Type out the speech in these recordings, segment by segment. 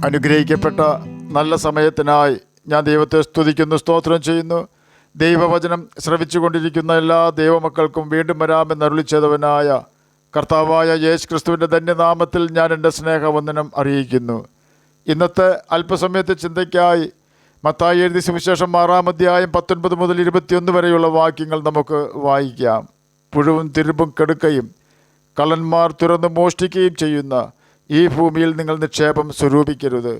അനുഗ്രഹിക്കപ്പെട്ട നല്ല സമയത്തിനായി ഞാൻ ദൈവത്തെ സ്തുതിക്കുന്നു, സ്തോത്രം ചെയ്യുന്നു. ദൈവവചനം ശ്രവിച്ചുകൊണ്ടിരിക്കുന്ന എല്ലാ ദൈവമക്കൾക്കും വീണ്ടും വരാമെന്ന് അരുളിച്ചേതവനായ കർത്താവായ യേശു ക്രിസ്തുവിൻ്റെ ധന്യനാമത്തിൽ ഞാൻ എൻ്റെ സ്നേഹവന്ദനം അറിയിക്കുന്നു. ഇന്നത്തെ അല്പസമയത്തെ ചിന്തയ്ക്കായി മത്തായി എഴുതിയ സുവിശേഷം 6-ാം അധ്യായം 19 മുതൽ 21 വരെയുള്ള വാക്യങ്ങൾ നമുക്ക് വായിക്കാം. പുഴുവും തിരുമ്പും കെടുക്കയും കള്ളന്മാർ തുറന്ന് മോഷ്ടിക്കുകയും ചെയ്യുന്ന ഈ ഭൂമിയിൽ നിങ്ങൾ നിക്ഷേപം സ്വരൂപിക്കരുത്.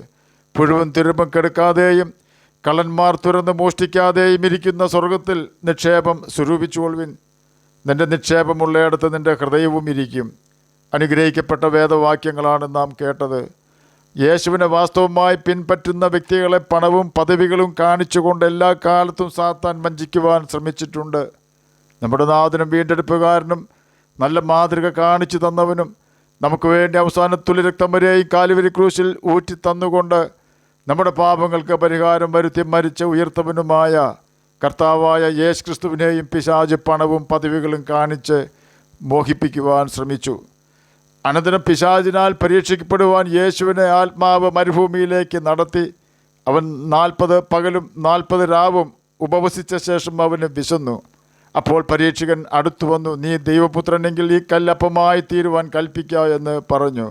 പുഴുവും തിരുമ്പും കെടുക്കാതെയും കള്ളന്മാർ തുറന്ന് മോഷ്ടിക്കാതെയും ഇരിക്കുന്ന സ്വർഗത്തിൽ നിക്ഷേപം സ്വരൂപിച്ചുകൊള്ളുവിൻ. നിൻ്റെ നിക്ഷേപമുള്ളയിടത്ത് നിൻ്റെ ഹൃദയവും ഇരിക്കും. അനുഗ്രഹിക്കപ്പെട്ട വേദവാക്യങ്ങളാണ് നാം കേട്ടത്. യേശുവിനെ വാസ്തവമായി പിൻപറ്റുന്ന വ്യക്തികളെ പണവും പദവികളും കാണിച്ചുകൊണ്ട് എല്ലാ കാലത്തും സാത്താൻ വഞ്ചിക്കുവാൻ ശ്രമിച്ചിട്ടുണ്ട്. നമ്മുടെ നാഥനും വീണ്ടെടുപ്പുകാരനും നല്ല മാതൃക കാണിച്ചു തന്നവനും നമുക്ക് വേണ്ടി അവസാനത്തുള്ളി രക്തം വരെയും കാലുവരി ക്രൂശിൽ ഊറ്റി തന്നുകൊണ്ട് നമ്മുടെ പാപങ്ങൾക്ക് പരിഹാരം വരുത്തി മരിച്ച ഉയർത്തവനുമായ കർത്താവായ യേശു ക്രിസ്തുവിനെയും പിശാച് പണവും പദവികളും കാണിച്ച് മോഹിപ്പിക്കുവാൻ ശ്രമിച്ചു. അനന്തരം പിശാചിനാൽ പരീക്ഷിക്കപ്പെടുവാൻ യേശുവിനെ ആത്മാവ് മരുഭൂമിയിലേക്ക് നടത്തി. അവൻ 40 പകലും 40 രാവും ഉപവസിച്ച ശേഷം അവന് വിശന്നു. അപ്പോൾ പരീക്ഷകൻ അടുത്തു വന്നു, നീ ദൈവപുത്രനെങ്കിൽ ഈ കല്ലപ്പമായി തീരുവാൻ കൽപ്പിക്കുക എന്ന് പറഞ്ഞു.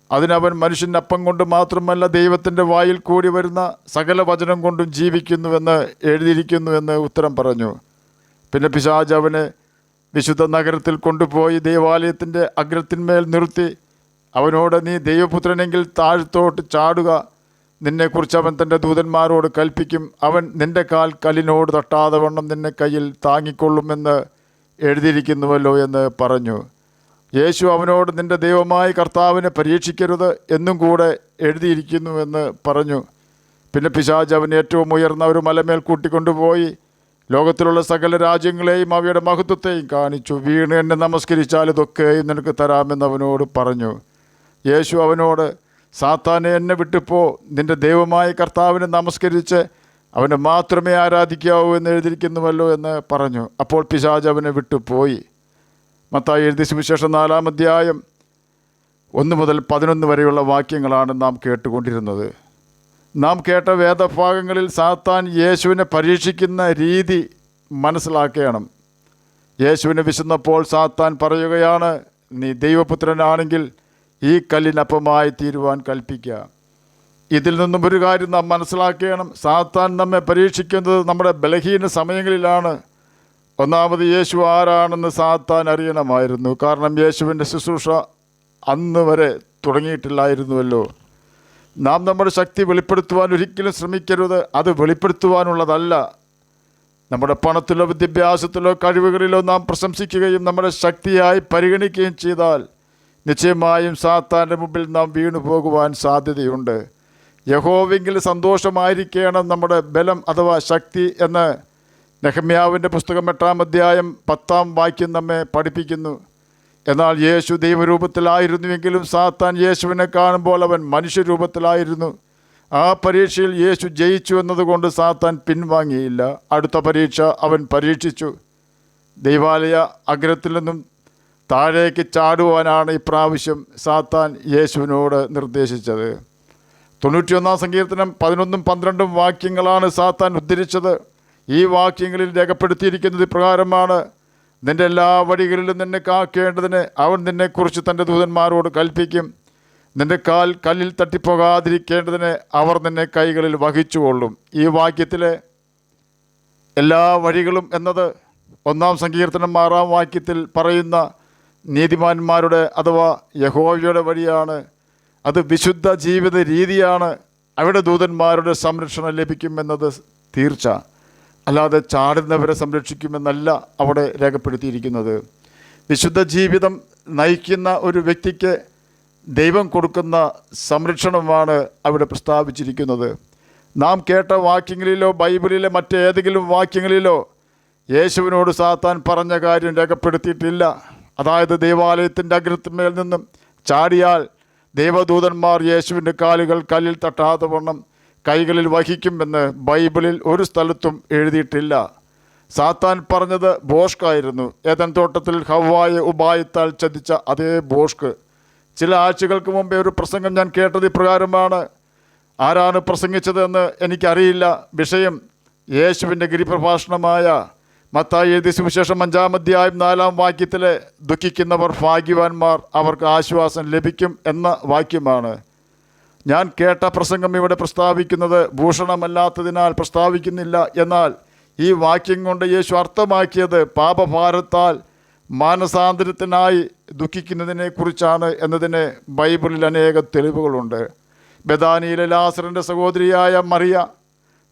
അതിനവൻ മനുഷ്യൻ അപ്പം കൊണ്ട് മാത്രമല്ല ദൈവത്തിൻ്റെ വായിൽ കൂടി വരുന്ന സകല വചനം കൊണ്ടും ജീവിക്കുന്നുവെന്ന് എഴുതിയിരിക്കുന്നുവെന്ന് ഉത്തരം പറഞ്ഞു. പിന്നെ പിശാച് അവനെ വിശുദ്ധ നഗരത്തിൽ കൊണ്ടുപോയി ദേവാലയത്തിൻ്റെ അഗ്രത്തിന്മേൽ നിർത്തി അവനോട്, നീ ദൈവപുത്രനെങ്കിൽ താഴത്തോട്ട് ചാടുക, നിന്നെക്കുറിച്ച് അവൻ തൻ്റെ ദൂതന്മാരോട് കൽപ്പിക്കും, അവൻ നിൻ്റെ കാൽ കല്ലിനോട് തട്ടാതെ വണ്ണം നിന്നെ കയ്യിൽ താങ്ങിക്കൊള്ളുമെന്ന് എഴുതിയിരിക്കുന്നുവല്ലോ എന്ന് പറഞ്ഞു. യേശു അവനോട്, നിൻ്റെ ദൈവമായ കർത്താവിനെ പരീക്ഷിക്കരുത് എന്നും കൂടെ എഴുതിയിരിക്കുന്നുവെന്ന് പറഞ്ഞു. പിന്നെ പിശാച് അവൻ ഏറ്റവും ഉയർന്ന ഒരു മലമേൽ കൂട്ടിക്കൊണ്ടുപോയി ലോകത്തിലുള്ള സകല രാജ്യങ്ങളെയും അവയുടെ മഹത്വത്തെയും കാണിച്ചു. വീണ് എന്നെ നമസ്കരിച്ചാൽ ഇതൊക്കെയും നിനക്ക് തരാമെന്ന് അവനോട് പറഞ്ഞു. യേശു അവനോട്, സാത്താനെ, എന്നെ വിട്ടുപോ, നിൻ്റെ ദൈവമായ കർത്താവിനെ നമസ്കരിച്ച് അവനെ മാത്രമേ ആരാധിക്കാവൂ എന്ന് എഴുതിയിരിക്കുന്നുവല്ലോ എന്ന് പറഞ്ഞു. അപ്പോൾ പിശാച് അവനെ വിട്ടുപോയി. മത്തായി എഴുതിയ സുവിശേഷം 4-ാം അധ്യായം 1 മുതൽ 11 വരെയുള്ള വാക്യങ്ങളാണ് നാം കേട്ടുകൊണ്ടിരുന്നത്. നാം കേട്ട വേദഭാഗങ്ങളിൽ സാത്താൻ യേശുവിനെ പരീക്ഷിക്കുന്ന രീതി മനസ്സിലാക്കണം. യേശുവിനെ വിശന്നപ്പോൾ സാത്താൻ പറയുകയാണ്, നീ ദൈവപുത്രനാണെങ്കിൽ ഈ കല്ലിനപ്പമായി തീരുവാൻ കൽപ്പിക്കുക. ഇതിൽ നിന്നും ഒരു കാര്യം നാം മനസ്സിലാക്കണം. സാത്താൻ നമ്മെ പരീക്ഷിക്കുന്നത് നമ്മുടെ ബലഹീന സമയങ്ങളിലാണ്. ഒന്നാമത്, യേശു ആരാണെന്ന് സാത്താൻ അറിയണമായിരുന്നു. കാരണം യേശുവിൻ്റെ ശുശ്രൂഷ അന്ന് വരെ തുടങ്ങിയിട്ടില്ലായിരുന്നുവല്ലോ. നാം നമ്മുടെ ശക്തി വെളിപ്പെടുത്തുവാൻ ഒരിക്കലും ശ്രമിക്കരുത്. അത് വെളിപ്പെടുത്തുവാനുള്ളതല്ല. നമ്മുടെ പണത്തിലോ വിദ്യാഭ്യാസത്തിലോ കഴിവുകളിലോ നാം പ്രശംസിക്കുകയും നമ്മുടെ ശക്തിയായി പരിഗണിക്കുകയും ചെയ്താൽ നിശ്ചയമായും സാത്താൻ്റെ മുമ്പിൽ നാം വീണു പോകുവാൻ സാധ്യതയുണ്ട്. യഹോവെങ്കിൽ സന്തോഷമായിരിക്കണം നമ്മുടെ ബലം അഥവാ ശക്തി എന്ന് നെഹമ്യാവിൻ്റെ പുസ്തകം 8-ാം അധ്യായം 10-ാം വാക്യം നമ്മെ പഠിപ്പിക്കുന്നു. എന്നാൽ യേശു ദൈവരൂപത്തിലായിരുന്നുവെങ്കിലും സാത്താൻ യേശുവിനെ കാണുമ്പോൾ അവൻ മനുഷ്യരൂപത്തിലായിരുന്നു. ആ പരീക്ഷയിൽ യേശു ജയിച്ചു എന്നതുകൊണ്ട് സാത്താൻ പിൻവാങ്ങിയില്ല. അടുത്ത പരീക്ഷ അവൻ പരീക്ഷിച്ചു. ദൈവാലയ അഗ്രത്തിൽ നിന്നും താഴേക്ക് ചാടുവാനാണ് ഇപ്രാവശ്യം സാത്താൻ യേശുവിനോട് നിർദ്ദേശിച്ചത്. 91-ാം സങ്കീർത്തനം 11-12 വാക്യങ്ങളാണ് സാത്താൻ ഉദ്ധരിച്ചത്. ഈ വാക്യങ്ങളിൽ രേഖപ്പെടുത്തിയിരിക്കുന്നത് ഇപ്രകാരമാണ്: നിൻ്റെ എല്ലാ വഴികളിലും നിന്നെ കാക്കേണ്ടതിന് അവൻ നിന്നെക്കുറിച്ച് തൻ്റെ ദൂതന്മാരോട് കൽപ്പിക്കും. നിൻ്റെ കാൽ കല്ലിൽ തട്ടിപ്പോകാതിരിക്കേണ്ടതിന് അവർ നിന്നെ കൈകളിൽ വഹിച്ചുകൊള്ളും. ഈ വാക്യത്തിലെ എല്ലാ വഴികളും എന്നത് 1-ാം സങ്കീർത്തനം 6-ാം വാക്യത്തിൽ പറയുന്ന നീതിമാന്മാരുടെ അഥവാ യഹോവയുടെ വഴിയാണ്. അത് വിശുദ്ധ ജീവിത രീതിയാണ്. അവിടെ ദൂതന്മാരുടെ സംരക്ഷണം ലഭിക്കുമെന്നത് തീർച്ച. അല്ലാതെ ചാടുന്നവരെ സംരക്ഷിക്കുമെന്നല്ല അവിടെ രേഖപ്പെടുത്തിയിരിക്കുന്നത്. വിശുദ്ധ ജീവിതം നയിക്കുന്ന ഒരു വ്യക്തിക്ക് ദൈവം കൊടുക്കുന്ന സംരക്ഷണമാണ് അവിടെ പ്രസ്താവിച്ചിരിക്കുന്നത്. നാം കേട്ട വാക്യങ്ങളിലോ ബൈബിളിലെ മറ്റേതെങ്കിലും വാക്യങ്ങളിലോ യേശുവിനോട് സാത്താൻ പറഞ്ഞ കാര്യം രേഖപ്പെടുത്തിയിട്ടില്ല. അതായത് ദൈവാലയത്തിൻ്റെ അഗ്രത്തിന്മേൽ നിന്നും ചാടിയാൽ ദൈവദൂതന്മാർ യേശുവിൻ്റെ കാലുകൾ കല്ലിൽ തട്ടാതെ വണ്ണം കൈകളിൽ വഹിക്കുമെന്ന് ബൈബിളിൽ ഒരു സ്ഥലത്തും എഴുതിയിട്ടില്ല. സാത്താൻ പറഞ്ഞത് ബോഷ്കായിരുന്നു. ഏദൻ തോട്ടത്തിൽ ഹവ്വായെ ഉപായത്താൽ ചതിച്ച അതേ ബോഷ്ക്. ചില ആഴ്ചകൾക്ക് മുമ്പേ ഒരു പ്രസംഗം ഞാൻ കേട്ടത് ഇപ്രകാരമാണ്: ആരാണ് പ്രസംഗിച്ചതെന്ന് എനിക്കറിയില്ല. വിഷയം യേശുവിൻ്റെ ഗിരിപ്രഭാഷണമായ മത്തായി എഴുതിയ സുവിശേഷം 5-ാം അധ്യായം 4-ാം വാക്യത്തിലെ ദുഃഖിക്കുന്നവർ ഭാഗ്യവാന്മാർ, അവർക്ക് ആശ്വാസം ലഭിക്കും എന്ന വാക്യമാണ്. ഞാൻ കേട്ട പ്രസംഗം ഇവിടെ പ്രസ്താവിക്കുന്നത് ഭൂഷണമല്ലാത്തതിനാൽ പ്രസ്താവിക്കുന്നില്ല. എന്നാൽ ഈ വാക്യം കൊണ്ട് യേശു അർത്ഥമാക്കിയത് പാപഭാരത്താൽ മാനസാന്തരത്തിനായി ദുഃഖിക്കുന്നതിനെക്കുറിച്ചാണ് എന്നതിന് ബൈബിളിൽ അനേക തെളിവുകളുണ്ട്. ബെഥാനിയിലെ ലാസറിൻ്റെ സഹോദരിയായ മറിയ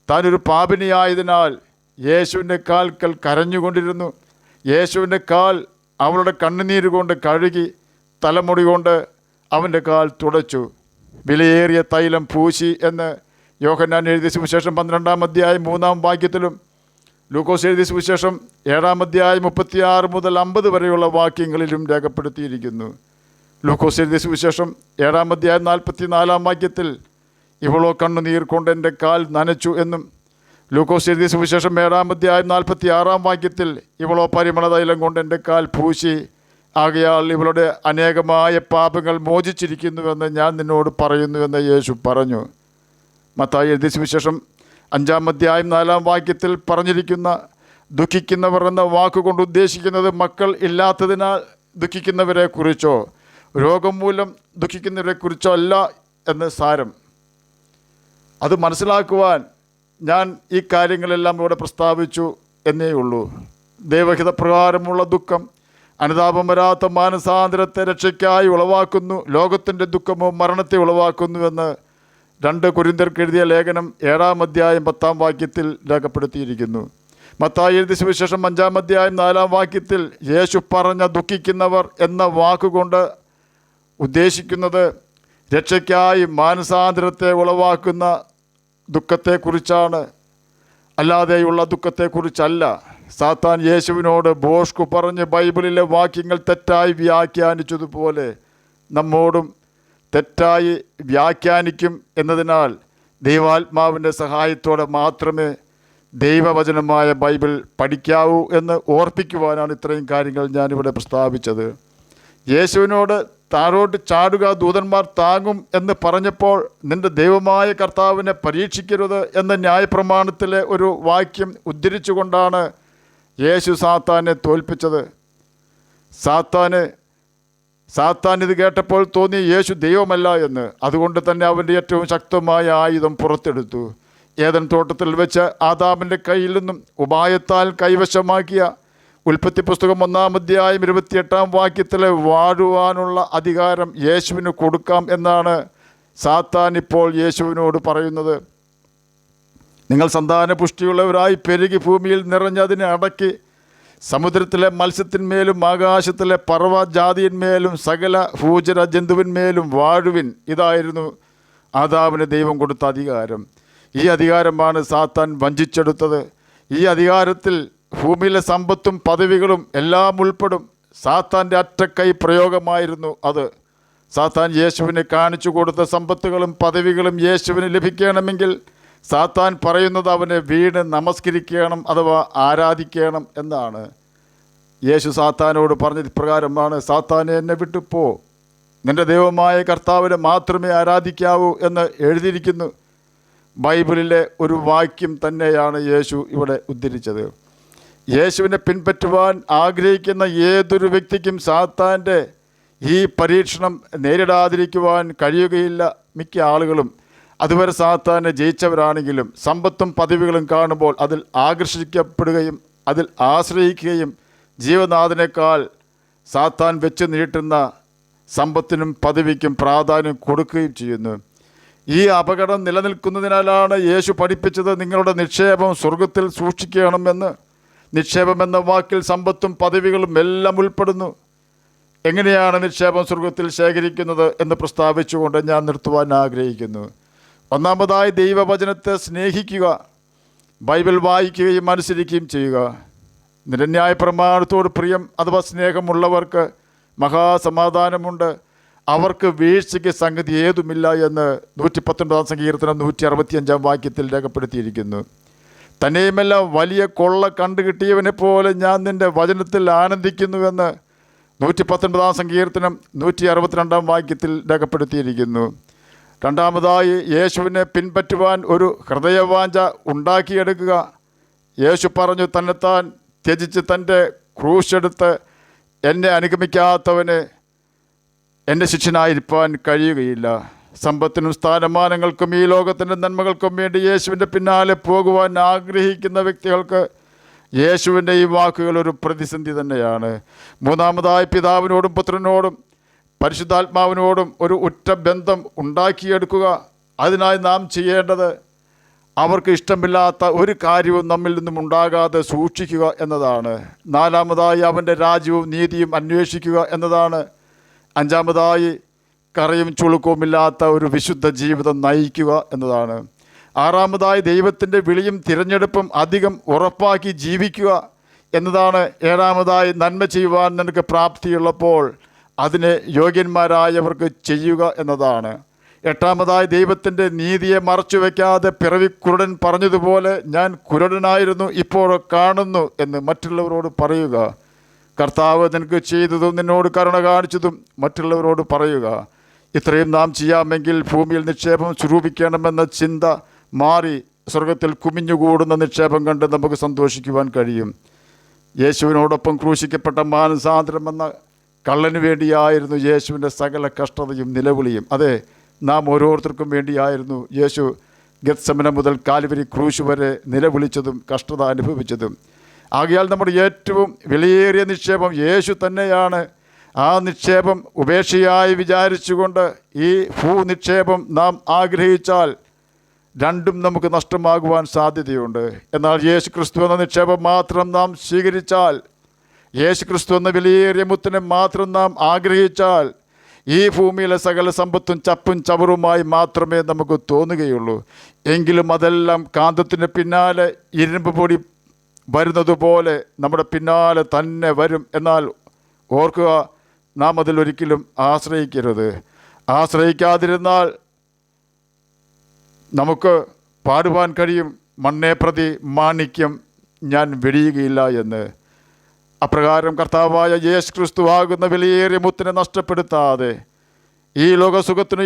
താനൊരു പാപിനിയായതിനാൽ യേശുവിൻ്റെ കാൽക്കൽ കരഞ്ഞുകൊണ്ടിരുന്നു. യേശുവിൻ്റെ കാൽ അവളുടെ കണ്ണുനീര് കൊണ്ട് കഴുകി തലമുടി കൊണ്ട് അവൻ്റെ കാൽ തുടച്ചു, വിലയേറിയ തൈലം പൂശി എന്ന് യോഹന്നാൻ എഴുതിയ സുവിശേഷം 12-ാം അധ്യായം 3-ാം വാക്യത്തിലും ലൂക്കോസ് എഴുതിയ സുവിശേഷം 7-ാം അധ്യായം 36 മുതൽ 50 വരെയുള്ള വാക്യങ്ങളിലും രേഖപ്പെടുത്തിയിരിക്കുന്നു. ലൂക്കോസ് എഴുതിയ സുവിശേഷം 7-ാം അധ്യായം 44-ാം വാക്യത്തിൽ ഇവളോ കണ്ണുനീർ കൊണ്ട് എൻ്റെ കാൽ നനച്ചു എന്നും, ലൂക്കോസ് എഴുതിയ സുവിശേഷം 7-ാം അധ്യായം 46-ാം വാക്യത്തിൽ ഇവളോ പരിമള തൈലം കൊണ്ട് എൻ്റെ കാൽ പൂശി, ആകയാൽ ഇവളുടെ അനേകമായ പാപങ്ങൾ മോചിച്ചിരിക്കുന്നുവെന്ന് ഞാൻ നിന്നോട് പറയുന്നുവെന്ന് യേശു പറഞ്ഞു. മത്തായി എഴുതിയ സുവിശേഷം 5-ാം അധ്യായം 4-ാം വാക്യത്തിൽ പറഞ്ഞിരിക്കുന്ന ദുഃഖിക്കുന്നവർ എന്ന വാക്കുകൊണ്ട് ഉദ്ദേശിക്കുന്നത് മക്കൾ ഇല്ലാത്തതിനാൽ ദുഃഖിക്കുന്നവരെ കുറിച്ചോ രോഗം മൂലം ദുഃഖിക്കുന്നവരെ കുറിച്ചോ അല്ല എന്ന് സാരം. അത് മനസ്സിലാക്കുവാൻ ഞാൻ ഈ കാര്യങ്ങളെല്ലാം ഇവിടെ പ്രസ്താവിച്ചു എന്നേ ഉള്ളൂ. ദൈവഹിതപ്രകാരമുള്ള ദുഃഖം അനുതാപം വരാത്ത മാനസാന്തരത്തെ രക്ഷയ്ക്കായി ഉളവാക്കുന്നു, ലോകത്തിൻ്റെ ദുഃഖമോ മരണത്തെ ഉളവാക്കുന്നുവെന്ന് 2 കൊരിന്ത്യർക്ക് എഴുതിയ ലേഖനം 7-ാം അധ്യായം 10-ാം വാക്യത്തിൽ രേഖപ്പെടുത്തിയിരിക്കുന്നു. മത്തായി എഴുതിയ സുവിശേഷം 5-ാം അധ്യായം 4-ാം വാക്യത്തിൽ യേശു പറഞ്ഞ ദുഃഖിക്കുന്നവർ എന്ന വാക്കുകൊണ്ട് ഉദ്ദേശിക്കുന്നത് രക്ഷയ്ക്കായി മാനസാന്തരത്തെ ഉളവാക്കുന്ന ദുഃഖത്തെക്കുറിച്ചാണ്, അല്ലാതെയുള്ള ദുഃഖത്തെക്കുറിച്ചല്ല. സാത്താൻ യേശുവിനോട് ബോഷ്കു പറഞ്ഞ് ബൈബിളിലെ വാക്യങ്ങൾ തെറ്റായി വ്യാഖ്യാനിച്ചതുപോലെ നമ്മോടും തെറ്റായി വ്യാഖ്യാനിക്കും എന്നതിനാൽ ദൈവാത്മാവിൻ്റെ സഹായത്തോടെ മാത്രമേ ദൈവവചനമായ ബൈബിൾ പഠിക്കാവൂ എന്ന് ഓർപ്പിക്കുവാനാണ് ഇത്രയും കാര്യങ്ങൾ ഞാനിവിടെ പ്രസ്താവിച്ചത്. യേശുവിനോട് താഴോട്ട് ചാടുക, ദൂതന്മാർ താങ്ങും എന്ന് പറഞ്ഞപ്പോൾ നിൻ്റെ ദൈവമായ കർത്താവിനെ പരീക്ഷിക്കരുത് എന്ന ന്യായപ്രമാണത്തിലെ ഒരു വാക്യം ഉദ്ധരിച്ചുകൊണ്ടാണ് യേശു സാത്താനെ തോൽപ്പിച്ചത്. സാത്താൻ ഇത് കേട്ടപ്പോൾ തോന്നി യേശു ദൈവമല്ല എന്ന്. അതുകൊണ്ട് തന്നെ അവൻ്റെ ഏറ്റവും ശക്തമായ ആയുധം പുറത്തെടുത്തു. ഏദൻ തോട്ടത്തിൽ വെച്ച് ആദാമിൻ്റെ കയ്യിൽ നിന്നും ഉപായത്താൽ കൈവശമാക്കിയ ഉൽപ്പത്തി പുസ്തകം 1-ാം അധ്യായം 28-ാം വാക്യത്തിലെ വാഴുവാനുള്ള അധികാരം യേശുവിന് കൊടുക്കാം എന്നാണ് സാത്താൻ ഇപ്പോൾ യേശുവിനോട് പറയുന്നത്. നിങ്ങൾ സന്താന പുഷ്ടിയുള്ളവരായി പെരുകി ഭൂമിയിൽ നിറഞ്ഞതിനെ അടക്കി സമുദ്രത്തിലെ മത്സ്യത്തിന്മേലും ആകാശത്തിലെ പർവ്വജാതിന്മേലും സകല ഭൂചര ജന്തുവിന്മേലും വാഴുവിൻ. ഇതായിരുന്നു ആദാമിന് ദൈവം കൊടുത്ത അധികാരം. ഈ അധികാരമാണ് സാത്താൻ വഞ്ചിച്ചെടുത്തത്. ഈ അധികാരത്തിൽ ഭൂമിയിലെ സമ്പത്തും പദവികളും എല്ലാം ഉൾപ്പെടും. സാത്താൻ്റെ അറ്റക്കൈ പ്രയോഗമായിരുന്നു അത്. സാത്താൻ യേശുവിന് കാണിച്ചു കൊടുത്ത സമ്പത്തുകളും പദവികളും യേശുവിന് ലഭിക്കണമെങ്കിൽ സാത്താൻ പറയുന്നത് അവനെ വീണ് നമസ്കരിക്കണം അഥവാ ആരാധിക്കണം എന്നാണ്. യേശു സാത്താനോട് പറഞ്ഞത് ഇപ്രകാരമാണ്: സാത്താനെ എന്നെ വിട്ടുപോ, നിൻ്റെ ദൈവമായ കർത്താവിനെ മാത്രമേ ആരാധിക്കാവൂ എന്ന് എഴുതിയിരിക്കുന്നു. ബൈബിളിലെ ഒരു വാക്യം തന്നെയാണ് യേശു ഇവിടെ ഉദ്ധരിച്ചത്. യേശുവിനെ പിൻപറ്റുവാൻ ആഗ്രഹിക്കുന്ന ഏതൊരു വ്യക്തിക്കും സാത്താൻ്റെ ഈ പരീക്ഷണം നേരിടാതിരിക്കുവാൻ കഴിയുകയില്ല. മിക്ക ആളുകളും അതുവരെ സാത്താനെ ജയിച്ചവരാണെങ്കിലും സമ്പത്തും പദവികളും കാണുമ്പോൾ അതിൽ ആകർഷിക്കപ്പെടുകയും അതിൽ ആശ്രയിക്കുകയും ജീവനാഥനേക്കാൾ സാത്താൻ വെച്ച് നീട്ടുന്ന സമ്പത്തിനും പദവിക്കും പ്രാധാന്യം കൊടുക്കുകയും ചെയ്യുന്നു. ഈ അപകടം നിലനിൽക്കുന്നതിനാലാണ് യേശു പഠിപ്പിച്ചത് നിങ്ങളുടെ നിക്ഷേപം സ്വർഗത്തിൽ സൂക്ഷിക്കണമെന്ന്. നിക്ഷേപം എന്ന വാക്കിൽ സമ്പത്തും പദവികളും എല്ലാം ഉൾപ്പെടുന്നു. എങ്ങനെയാണ് നിക്ഷേപം സ്വർഗത്തിൽ ശേഖരിക്കുന്നത് എന്ന് പ്രസ്താവിച്ചുകൊണ്ട് ഞാൻ നിർത്തുവാൻ ആഗ്രഹിക്കുന്നു. ഒന്നാമതായി ദൈവവചനത്തെ സ്നേഹിക്കുക, ബൈബിൾ വായിക്കുകയും അനുസരിക്കുകയും ചെയ്യുക. നിരന്യായ പ്രമാണത്തോട് പ്രിയം അഥവാ സ്നേഹമുള്ളവർക്ക് മഹാസമാധാനമുണ്ട്, അവർക്ക് വീഴ്ചയ്ക്ക് സംഗതി ഏതുമില്ല എന്ന് 119 സങ്കീർത്തനം 165 വാക്യത്തിൽ രേഖപ്പെടുത്തിയിരിക്കുന്നു. തന്നെയുമല്ല വലിയ കൊള്ള കണ്ടുകിട്ടിയവനെ പോലെ ഞാൻ നിൻ്റെ വചനത്തിൽ ആനന്ദിക്കുന്നുവെന്ന് 119 സങ്കീർത്തനം 162 വാക്യത്തിൽ രേഖപ്പെടുത്തിയിരിക്കുന്നു. രണ്ടാമതായി യേശുവിനെ പിൻപറ്റുവാൻ ഒരു ഹൃദയവാഞ്ച ഉണ്ടാക്കിയെടുക്കുക. യേശു പറഞ്ഞു, തന്നെത്താൻ ത്യജിച്ച് തൻ്റെ ക്രൂശെടുത്ത് എന്നെ അനുഗമിക്കാത്തവന് എൻ്റെ ശിഷ്യനായിരിക്കാൻ കഴിയുകയില്ല. സമ്പത്തിനും സ്ഥാനമാനങ്ങൾക്കും ഈ ലോകത്തിൻ്റെ നന്മകൾക്കും വേണ്ടി യേശുവിൻ്റെ പിന്നാലെ പോകുവാൻ ആഗ്രഹിക്കുന്ന വ്യക്തികൾക്ക് യേശുവിൻ്റെ ഈ വാക്കുകൾ ഒരു പ്രതിസന്ധി തന്നെയാണ്. മൂന്നാമതായി പിതാവിനോടും പുത്രനോടും പരിശുദ്ധാത്മാവിനോടും ഒരു ഉറ്റ ബന്ധം ഉണ്ടാക്കിയെടുക്കുക. അതിനായി നാം ചെയ്യേണ്ടത് അവർക്ക് ഇഷ്ടമില്ലാത്ത ഒരു കാര്യവും നമ്മിൽ നിന്നും ഉണ്ടാകാതെ സൂക്ഷിക്കുക എന്നതാണ്. നാലാമതായി അവൻ്റെ രാജ്യവും നീതിയും അന്വേഷിക്കുക എന്നതാണ്. അഞ്ചാമതായി കറയും ചുളുക്കവുമില്ലാത്ത ഒരു വിശുദ്ധ ജീവിതം നയിക്കുക എന്നതാണ്. ആറാമതായി ദൈവത്തിൻ്റെ വിളിയും തിരഞ്ഞെടുപ്പും അധികം ഉറപ്പാക്കി ജീവിക്കുക എന്നതാണ്. ഏഴാമതായി നന്മ ചെയ്യുവാൻ നിനക്ക് പ്രാപ്തിയുള്ളപ്പോൾ അതിനെ യോഗ്യന്മാരായവർക്ക് ചെയ്യുക എന്നതാണ്. എട്ടാമതായി ദൈവത്തിൻ്റെ നീതിയെ മറച്ചു വയ്ക്കാതെ പിറവി കുരുടൻ പറഞ്ഞതുപോലെ ഞാൻ കുരുടനായിരുന്നു, ഇപ്പോൾ കാണുന്നു എന്ന് മറ്റുള്ളവരോട് പറയുക. കർത്താവ് നിനക്ക് ചെയ്തതും നിന്നോട് കരുണ കാണിച്ചതും മറ്റുള്ളവരോട് പറയുക. ഇത്രയും നാം ചെയ്യാമെങ്കിൽ ഭൂമിയിൽ നിക്ഷേപം സ്വരൂപിക്കണമെന്ന ചിന്ത മാറി സ്വർഗത്തിൽ കുമിഞ്ഞുകൂടുന്ന നിക്ഷേപം കണ്ട് നമുക്ക് സന്തോഷിക്കുവാൻ കഴിയും. യേശുവിനോടൊപ്പം ക്രൂശിക്കപ്പെട്ട മാനസാന്തരമെന്ന കള്ളന് വേണ്ടിയായിരുന്നു യേശുവിൻ്റെ സകല കഷ്ടതയും നിലവിളിയും. അതെ, നാം ഓരോരുത്തർക്കും വേണ്ടിയായിരുന്നു യേശു ഗെത്സമന മുതൽ കാൽവരി ക്രൂശ് വരെ നിലവിളിച്ചതും കഷ്ടത അനുഭവിച്ചതും. ആകയാൽ നമ്മുടെ ഏറ്റവും വിലയേറിയ നിക്ഷേപം യേശു തന്നെയാണ്. ആ നിക്ഷേപം ഉപേക്ഷയായി വിചാരിച്ചുകൊണ്ട് ഈ ഭൂനിക്ഷേപം നാം ആഗ്രഹിച്ചാൽ രണ്ടും നമുക്ക് നഷ്ടമാകുവാൻ സാധ്യതയുണ്ട്. എന്നാൽ യേശു ക്രിസ്തു എന്ന നിക്ഷേപം മാത്രം നാം സ്വീകരിച്ചാൽ, യേശു ക്രിസ്തു എന്ന വിലയേറിയ മുത്തിനെ മാത്രം നാം ആഗ്രഹിച്ചാൽ ഈ ഭൂമിയിലെ സകല സമ്പത്തും ചപ്പും ചവറുമായി മാത്രമേ നമുക്ക് തോന്നുകയുള്ളൂ. എങ്കിലും അതെല്ലാം കാന്തത്തിന് പിന്നാലെ ഇരുമ്പ് പൊടി വരുന്നത് പോലെ നമ്മുടെ പിന്നാലെ തന്നെ വരും. എന്നാൽ ഓർക്കുക, നാം അതിലൊരിക്കലും ആശ്രയിക്കരുത്. ആശ്രയിക്കാതിരുന്നാൽ നമുക്ക് പാടുവാൻ കഴിയും, മണ്ണേ പ്രതി മാണിക്യം ഞാൻ വെടിയുകയില്ല എന്ന്. അപ്രകാരം കർത്താവായ യേശു ക്രിസ്തു ആകുന്ന വിലയേറിയ മുത്തിനെ നഷ്ടപ്പെടുത്താതെ, ഈ ലോകസുഖത്തിനും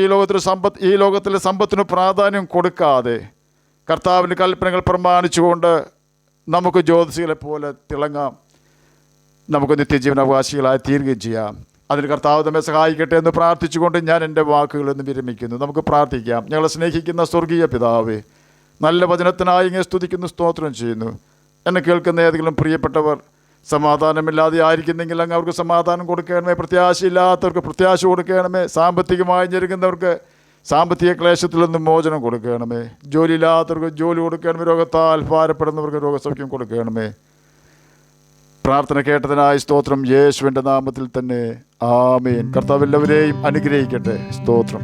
ഈ ലോകത്തിലെ സമ്പത്തിനും പ്രാധാന്യം കൊടുക്കാതെ കർത്താവിൻ്റെ കൽപ്പനകൾ പ്രമാണിച്ചുകൊണ്ട് നമുക്ക് ജ്യോതിഷികളെ പോലെ തിളങ്ങാം. നമുക്ക് നിത്യജീവനാവകാശികളായി തീരുകയും ചെയ്യാം. അതിന് കർത്താവ് നമ്മെ സഹായിക്കട്ടെ എന്ന് പ്രാർത്ഥിച്ചുകൊണ്ട് ഞാൻ എൻ്റെ വാക്കുകളെന്ന് വിരമിക്കുന്നു. നമുക്ക് പ്രാർത്ഥിക്കാം. ഞങ്ങളെ സ്നേഹിക്കുന്ന സ്വർഗീയ പിതാവേ, നല്ല വചനത്തിനായി ഇങ്ങനെ സ്തുതിക്കുന്നു, സ്തോത്രം ചെയ്യുന്നു. എന്നെ കേൾക്കുന്ന ഏതെങ്കിലും പ്രിയപ്പെട്ടവർ സമാധാനമില്ലാതെ ആയിരിക്കുന്നെങ്കിൽ അങ്ങ് അവർക്ക് സമാധാനം കൊടുക്കണമേ. പ്രത്യാശയില്ലാത്തവർക്ക് പ്രത്യാശ കൊടുക്കണമേ. സാമ്പത്തികമായി ഞെരുങ്ങുന്നവർക്ക് സാമ്പത്തിക ക്ലേശത്തിൽ നിന്നും മോചനം കൊടുക്കണമേ. ജോലിയില്ലാത്തവർക്ക് ജോലി കൊടുക്കണമേ. രോഗത്താൽ ഭാരപ്പെടുന്നവർക്ക് രോഗസൗഖ്യം കൊടുക്കണമേ. പ്രാർത്ഥന കേട്ടതിനായി സ്തോത്രം. യേശുവിൻ്റെ നാമത്തിൽ തന്നെ ആമേൻ. കർത്താവ് എല്ലാവരെയും അനുഗ്രഹിക്കട്ടെ. സ്തോത്രം.